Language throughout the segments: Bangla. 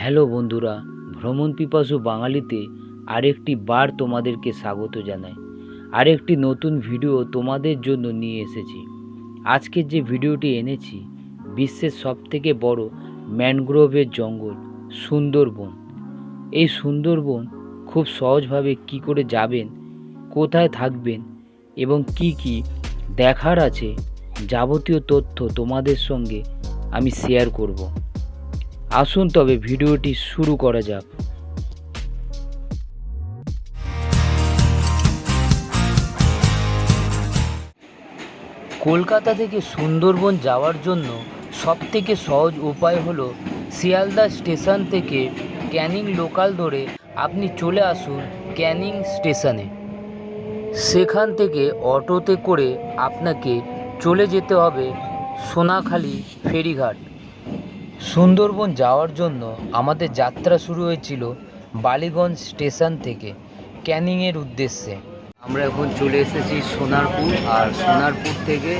হ্যালো বন্ধুরা, ভ্রমণ পিপাসু বাঙালিতে আরেকটি বার তোমাদেরকে স্বাগত জানাই। আরেকটি নতুন ভিডিও তোমাদের জন্য নিয়ে এসেছি। আজকের যে ভিডিওটি এনেছি, বিশ্বের সবথেকে বড় ম্যানগ্রোভের জঙ্গল সুন্দরবন। এই সুন্দরবন খুব সহজভাবে কি করে যাবেন, কোথায় থাকবেন এবং কি কি দেখার আছে, যাবতীয় তথ্য তোমাদের সঙ্গে আমি শেয়ার করব। আসুন তবে ভিডিওটি শুরু করা যাক। কলকাতা থেকে সুন্দরবন যাওয়ার জন্য সবথেকে সহজ উপায় হলো শিয়ালদা স্টেশন থেকে ক্যানিং লোকাল ধরে আপনি চলে আসুন ক্যানিং স্টেশনে। সেখান থেকে অটোতে করে আপনাকে চলে যেতে হবে সোনাখালি ফেরিঘাট। সুন্দরবন যাওয়ার জন্য আমাদের যাত্রা শুরু হয়েছিল বালিগঞ্জ স্টেশন থেকে ক্যানিংয়ের উদ্দেশ্যে। আমরা এখন চলে এসেছি সোনারপুর, আর সোনারপুর থেকে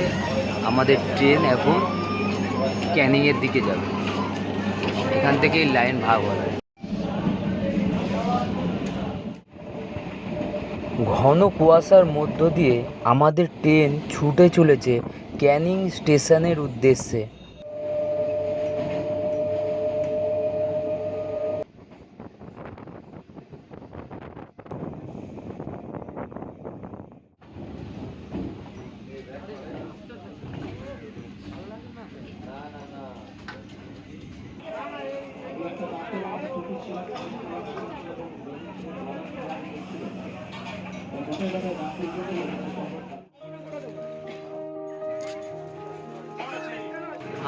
আমাদের ট্রেন এখন ক্যানিংয়ের দিকে যাবে। এখান থেকেই লাইন ভাগ হয়। ঘন কুয়াশার মধ্য দিয়ে আমাদের ট্রেন ছুটে চলেছে ক্যানিং স্টেশনের উদ্দেশ্যে।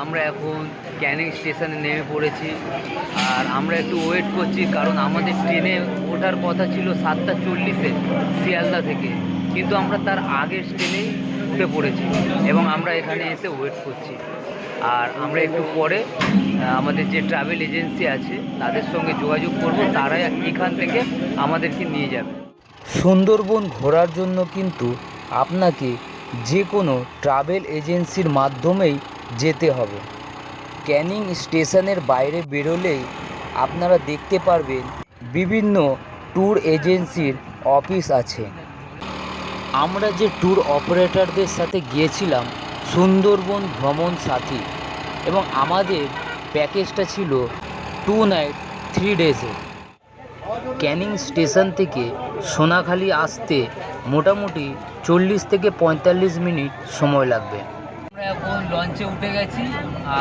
আমরা এখন ক্যানিং স্টেশনে নেমে পড়েছি, আর আমরা একটু ওয়েট করছি, কারণ আমাদের ট্রেনে ওঠার কথা ছিল 7:40 শিয়ালদা থেকে, কিন্তু আমরা তার আগের ট্রেনেই উঠে পড়েছি এবং আমরা এখানে এসে ওয়েট করছি। আর আমরা একটু পরে আমাদের যে ট্রাভেল এজেন্সি আছে তাদের সঙ্গে যোগাযোগ করব, তারা এখান থেকে আমাদেরকে নিয়ে যাবে। সুন্দরবন ঘোরার জন্য কিন্তু আপনাকে যে কোনো ট্রাভেল এজেন্সির মাধ্যমেই যেতে হবে। ক্যানিং স্টেশনের বাইরে বেরোলেই আপনারা দেখতে পারবেন বিভিন্ন ট্যুর এজেন্সির অফিস আছে। আমরা যে ট্যুর অপারেটরদের সাথে গিয়েছিলাম সুন্দরবন ভ্রমণ সাথী, এবং আমাদের প্যাকেজটা ছিল 2 নাইট 3 ডেজে। ক্যানিং স্টেশন থেকে সোনাখালি আসতে মোটামুটি 40 থেকে 45 মিনিট সময় লাগবে। আমরা এখন লঞ্চে উঠে গেছি,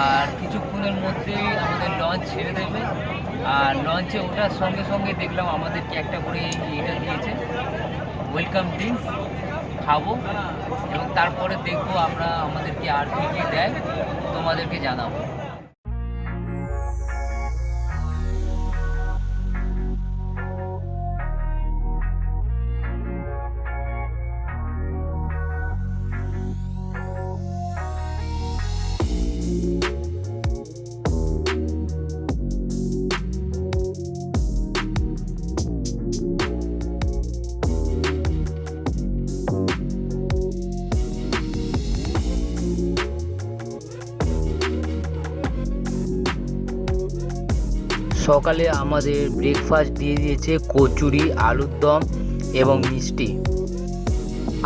আর কিছুক্ষণের মধ্যেই আমাদের লঞ্চ ছেড়ে দেবে। আর লঞ্চে ওঠার সঙ্গে সঙ্গে দেখলাম আমাদেরকে একটা করে এটা দিয়েছে, ওয়েলকাম ড্রিঙ্কস খাবো, এবং তারপরে দেখবো আমরা আমাদেরকে আর কী কী দেয় তোমাদেরকে জানাবো। সকালে আমাদের ব্রেকফাস্ট দিয়ে দিয়েছে কচুরি, আলুর দম এবং মিষ্টি।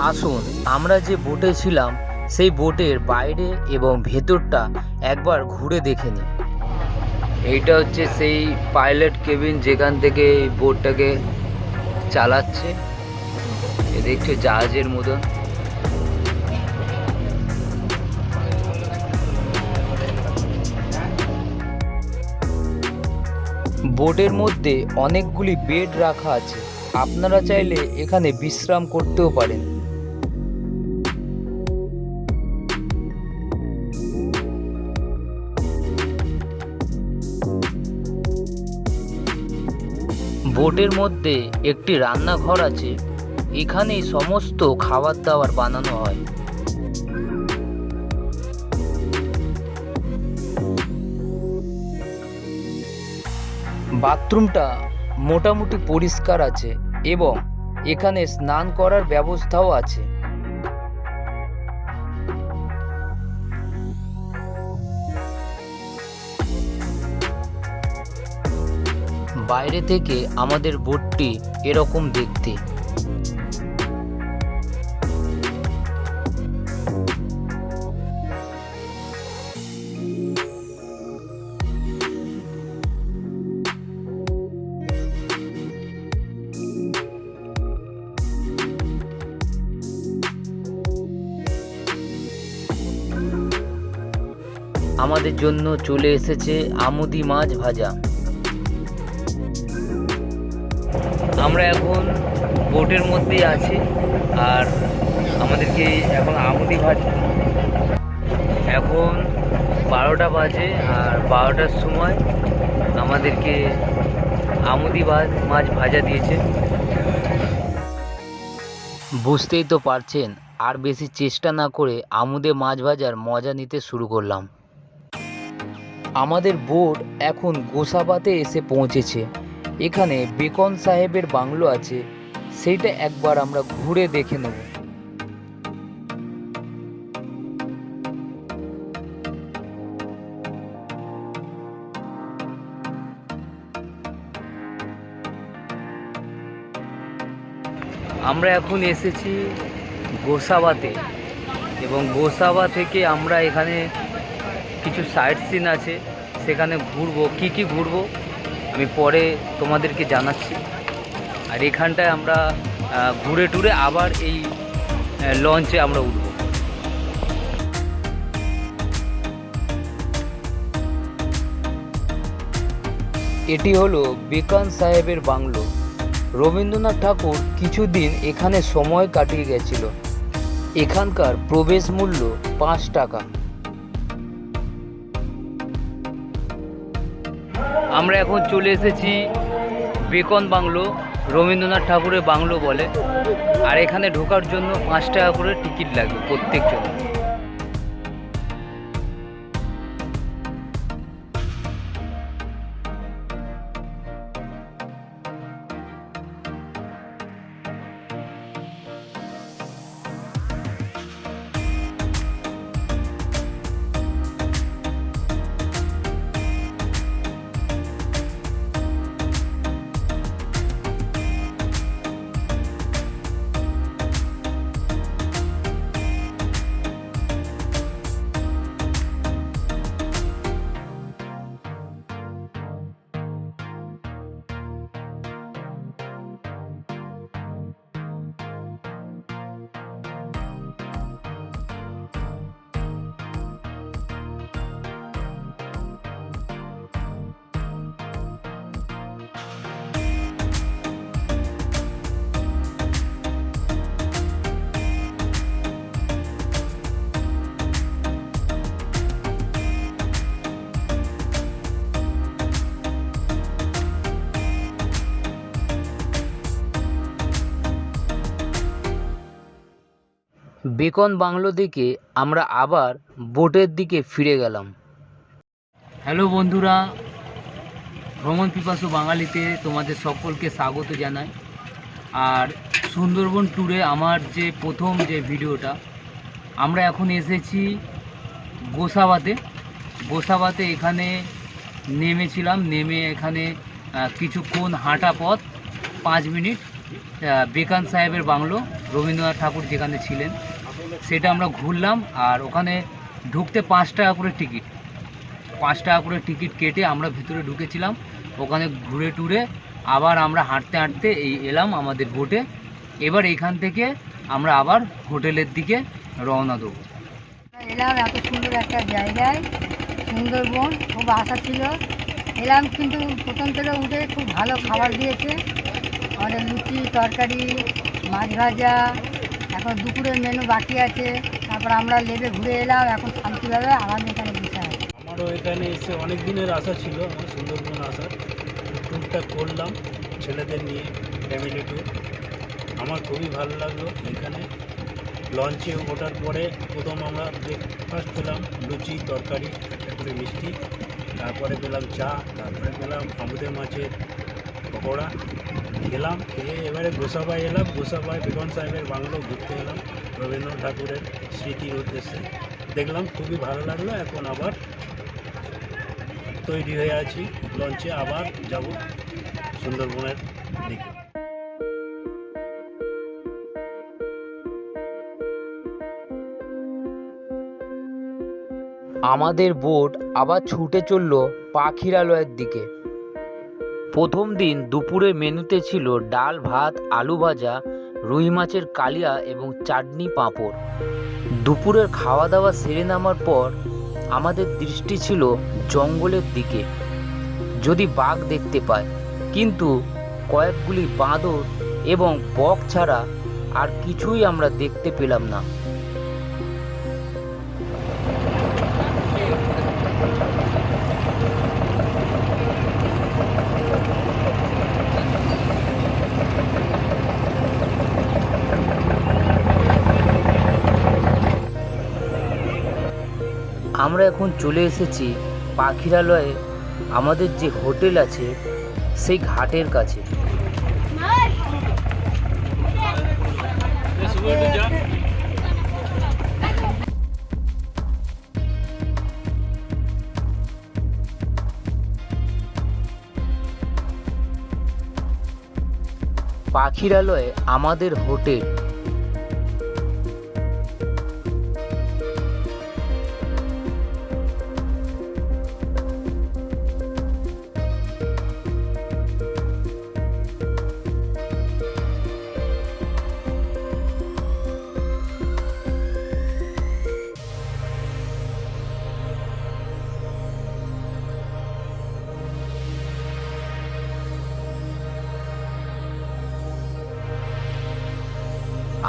আসুন আমরা যে বোটে ছিলাম সেই বোটের বাইরে এবং ভেতরটা একবার ঘুরে দেখে নিই। এইটা হচ্ছে সেই পাইলট কেবিন, যেখান থেকে এই বোটটাকে চালাচ্ছে। এ দেখছো জাহাজের মতন। বোটের মধ্যে অনেকগুলি বেড রাখা আছে, আপনারা চাইলে এখানে বিশ্রাম করতেও পারেন। বোটের মধ্যে একটি রান্নাঘর আছে, এখানেই সমস্ত খাবার দাবার বানানো হয়। বাথরুমটা মোটামুটি পরিষ্কার আছে এবং এখানে স্নান করার ব্যবস্থাও আছে। বাইরে থেকে আমাদের বোটটি এরকম দেখতে। আমাদের জন্য চলে এসেছে আমুদি মাছ ভাজা। আমরা এখন বোটের মধ্যেই আছি আর আমাদেরকে এখন আমুদি ভাজা, এখন 12টা বাজে আর 12টার সময় আমাদেরকে আমুদি মাছ ভাজা দিয়েছে। বুঝতেই তো পারছেন, আর বেশি চেষ্টা না করে আমুদে মাছ ভাজার মজা নিতে শুরু করলাম। আমাদের বোট এখন গোসাবাতে এসে পৌঁছেছে। এখানে বেকন সাহেবের বাংলো আছে, সেইটা একবার আমরা ঘুরে দেখে নেব। আমরা এখন এসেছি গোসাবাতে এবং গোসাবা থেকে আমরা এখানে কিছু সাইট সিন আছে, সেখানে ঘুরবো। কি ঘুরবো আমি পরে তোমাদেরকে জানাচ্ছি। আর এখানটায় আমরা ঘুরে টুরে আবার এই লঞ্চে আমরা উঠব। এটি হলো বেকন সাহেবের বাংলো। রবীন্দ্রনাথ ঠাকুর কিছুদিন এখানে সময় কাটিয়ে গেছিল। এখানকার প্রবেশ মূল্য 5 টাকা। আমরা এখন চলে এসেছি বেকন বাংলো, রবীন্দ্রনাথ ঠাকুরের বাংলো বলে। আর এখানে ঢোকার জন্য 5 টাকা করে টিকিট লাগে প্রত্যেকজন। বেকন বাংলো থেকে আমরা আবার বোটের দিকে ফিরে গেলাম। হ্যালো বন্ধুরা, ভ্রমণ পিপাসু বাঙালিতে তোমাদের সকলকে স্বাগত জানাই। আর সুন্দরবন ট্যুরে আমার যে প্রথম যে ভিডিওটা, আমরা এখন এসেছি গোসাবাতে। এখানে নেমেছিলাম, নেমে এখানে কিছুক্ষণ হাঁটা পথ 5 মিনিট বেকন সাহেবের বাংলো, রবীন্দ্রনাথ ঠাকুর যেখানে ছিলেন, সেটা আমরা ঘুরলাম। আর ওখানে ঢুকতে 5 টাকা করে টিকিট, 5 টাকা করে টিকিট কেটে আমরা ভিতরে ঢুকেছিলাম। ওখানে ঘুরে টুরে আবার আমরা হাঁটতে হাঁটতে এলাম আমাদের বোটে। এবার এখান থেকে আমরা আবার হোটেলের দিকে রওনা দেবো। এলাম এত সুন্দর একটা জায়গায়, সুন্দরবন, খুব আশা ছিল এলাম, কিন্তু প্রথম থেকে উঠে খুব ভালো খাবার দিয়েছে, আমাদের লুচি তরকারি মাছ ভাজা। এখন দুপুরের মেনু বাকি আছে, তারপর আমরা লেবে ঘুরে এলাম। এখন শান্তিভাবে আরাম এখানে বসে আছে। আমারও এখানে এসে অনেক দিনের আশা ছিল, আমার সুন্দরবন আসার। ট্যুরটা করলাম ছেলেদের নিয়ে, ফ্যামিলি ট্যুর। আমার খুবই ভালো লাগলো। এখানে লঞ্চে ওঠার পরে প্রথম আমরা ব্রেকফাস্ট পেলাম, লুচি তরকারি, একটা করে মিষ্টি, তারপরে পেলাম চা, তারপরে পেলাম আমুদের মাছের পকোড়া খেলাম। খেয়ে এবারে গোসাবায় এলাম। গোসাবায় বেগম সাহেবের বাংলো ঘুরতে এলাম রবীন্দ্রনাথ ঠাকুরের স্মৃতির উদ্দেশ্যে। দেখলাম খুবই ভালো লাগলো। এখন আবার তৈরি হয়ে আছি, লঞ্চে আবার যাব। সুন্দরবনের দিকে। আমাদের বোট আবার ছুটে চলল পাখিরালয়ের দিকে। প্রথম দিন দুপুরের মেনুতে ছিল ডাল ভাত, আলু ভাজা, রুই মাছের কালিয়া এবং চাটনি পাঁপড়। দুপুরের খাওয়া দাওয়া সেরে নামার পর আমাদের দৃষ্টি ছিল জঙ্গলের দিকে, যদি বাঘ দেখতে পায়, কিন্তু কয়েকগুলি বাঁদর এবং বক ছাড়া আর কিছুই আমরা দেখতে পেলাম না। আমরা এখন চলে এসেছি পাখিরালয়ে আমাদের যে হোটেল আছে সেই ঘাটের কাছে। পাখিরালয়ে আমাদের হোটেল।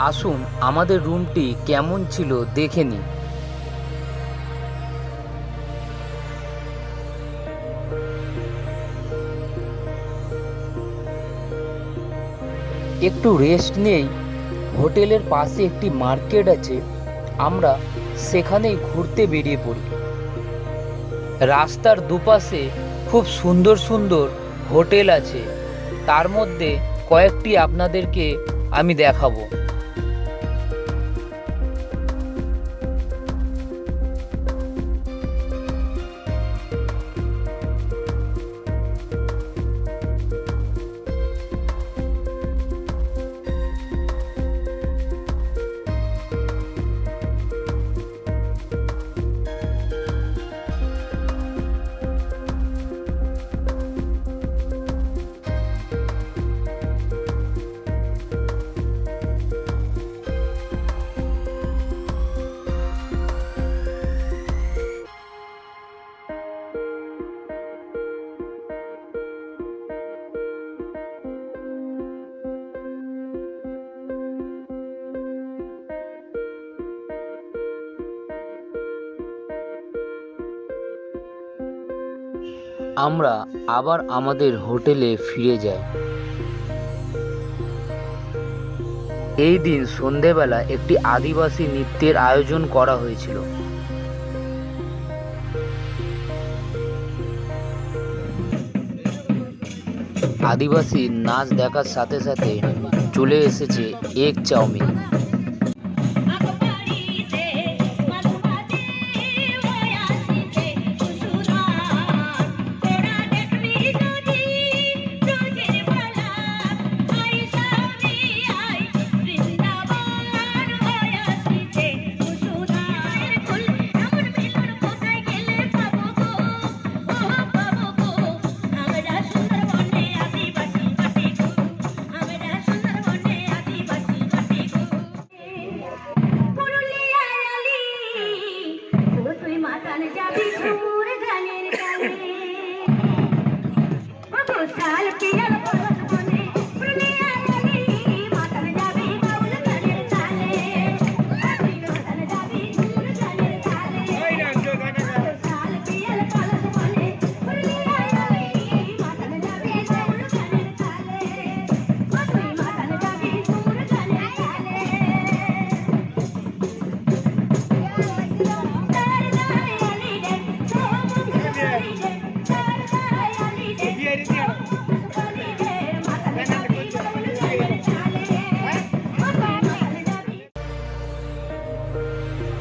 আসুন আমাদের রুমটি কেমন ছিল দেখে নিন। একটু রেস্ট নেই। হোটেলের পাশে একটি মার্কেট আছে, আমরা সেখানেই ঘুরতে বেরিয়ে পড়ি। রাস্তার দুপাশে খুব সুন্দর সুন্দর হোটেল আছে, তার মধ্যে কয়েকটি আপনাদেরকে আমি দেখাবো। আমরা আবার আমাদের হোটেলে ফিরে যাই। এই দিন সন্ধেবেলা একটি আদিবাসী নৃত্যের আয়োজন করা হয়েছিল। আদিবাসী নাচ দেখার সাথে সাথে চলে এসেছে এগ চাউমিন।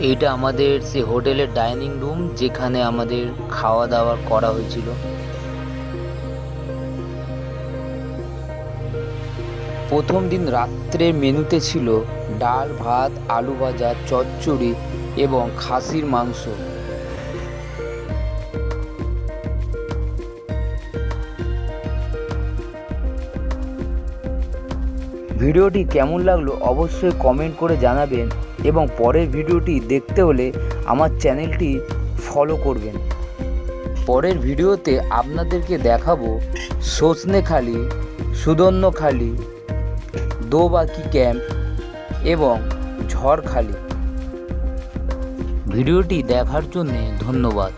এইটা আমাদের সে হোটেলের ডাইনিং রুম, যেখানে আমাদের খাওয়া দাওয়া করা হয়েছিল। প্রথম দিন রাত্রের মেনুতে ছিল ডাল, ভাত, আলু ভাজা, চচ্চড়ি এবং খাসির মাংস। ভিডিওটি কেমন লাগলো অবশ্যই কমেন্ট করে জানাবেন এবং পরের ভিডিওটি দেখতে হলে আমার চ্যানেলটি ফলো করবেন। পরের ভিডিওতে আপনাদেরকে দেখাবো সজনেখালি, সুদর্ণখালি, দোবাকি ক্যাম্প এবং ঝড়খালি। ভিডিওটি দেখার জন্য ধন্যবাদ।